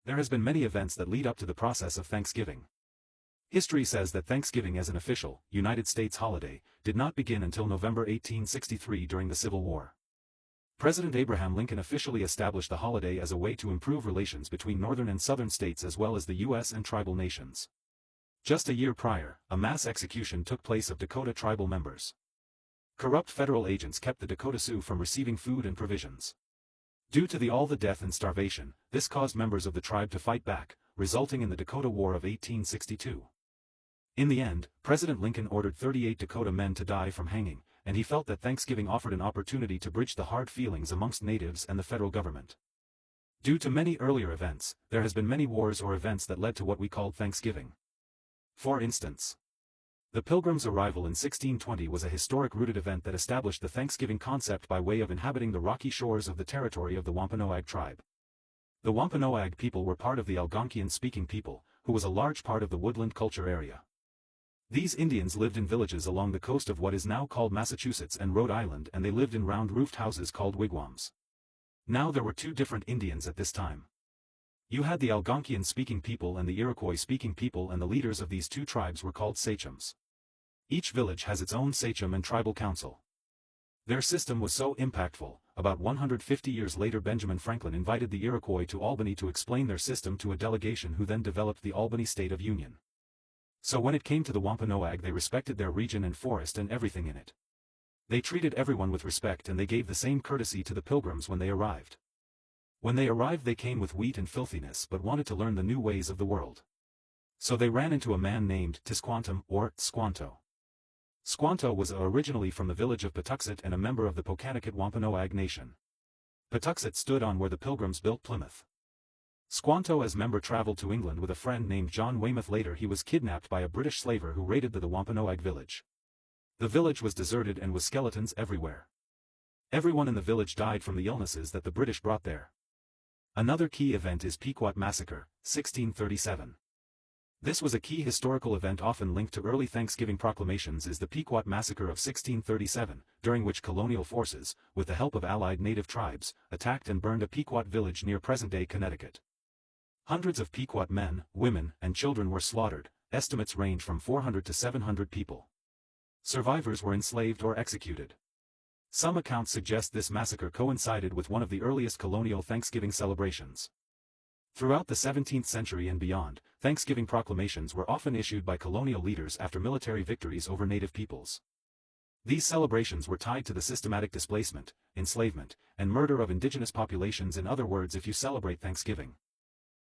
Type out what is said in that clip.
There has been many events that lead up to the process of Thanksgiving. History says that Thanksgiving as an official, United States holiday, did not begin until November 1863 during the Civil War. President Abraham Lincoln officially established the holiday as a way to improve relations between northern and southern states as well as the U.S. and tribal nations. Just a year prior, a mass execution took place of Dakota tribal members. Corrupt federal agents kept the Dakota Sioux from receiving food and provisions. Due to all the death and starvation, this caused members of the tribe to fight back, resulting in the Dakota War of 1862. In the end, President Lincoln ordered 38 Dakota men to die from hanging, and he felt that Thanksgiving offered an opportunity to bridge the hard feelings amongst natives and the federal government. Due to many earlier events, there has been many wars or events that led to what we called Thanksgiving. For instance, the Pilgrims' arrival in 1620 was a historic-rooted event that established the Thanksgiving concept by way of inhabiting the rocky shores of the territory of the Wampanoag tribe. The Wampanoag people were part of the Algonquian-speaking people, who was a large part of the woodland culture area. These Indians lived in villages along the coast of what is now called Massachusetts and Rhode Island, and they lived in round-roofed houses called wigwams. Now there were two different Indians at this time. You had the Algonquian-speaking people and the Iroquois-speaking people, and the leaders of these two tribes were called sachems. Each village has its own sachem and tribal council. Their system was so impactful, about 150 years later Benjamin Franklin invited the Iroquois to Albany to explain their system to a delegation who then developed the Albany State of Union. So when it came to the Wampanoag, they respected their region and forest and everything in it. They treated everyone with respect, and they gave the same courtesy to the Pilgrims when they arrived. When they arrived they came with wheat and filthiness but wanted to learn the new ways of the world. So they ran into a man named Tisquantum or Squanto. Squanto was originally from the village of Patuxet and a member of the Pokanoket Wampanoag Nation. Patuxet stood on where the Pilgrims built Plymouth. Squanto as member traveled to England with a friend named John Weymouth. Later he was kidnapped by a British slaver who raided the Wampanoag village. The village was deserted and with skeletons everywhere. Everyone in the village died from the illnesses that the British brought there. Another key event is Pequot Massacre, 1637. This was a key historical event often linked to early Thanksgiving proclamations is the Pequot Massacre of 1637, during which colonial forces, with the help of allied native tribes, attacked and burned a Pequot village near present-day Connecticut. Hundreds of Pequot men, women, and children were slaughtered, estimates range from 400 to 700 people. Survivors were enslaved or executed. Some accounts suggest this massacre coincided with one of the earliest colonial Thanksgiving celebrations. Throughout the 17th century and beyond, Thanksgiving proclamations were often issued by colonial leaders after military victories over native peoples. These celebrations were tied to the systematic displacement, enslavement, and murder of indigenous populations. In other words, if you celebrate Thanksgiving,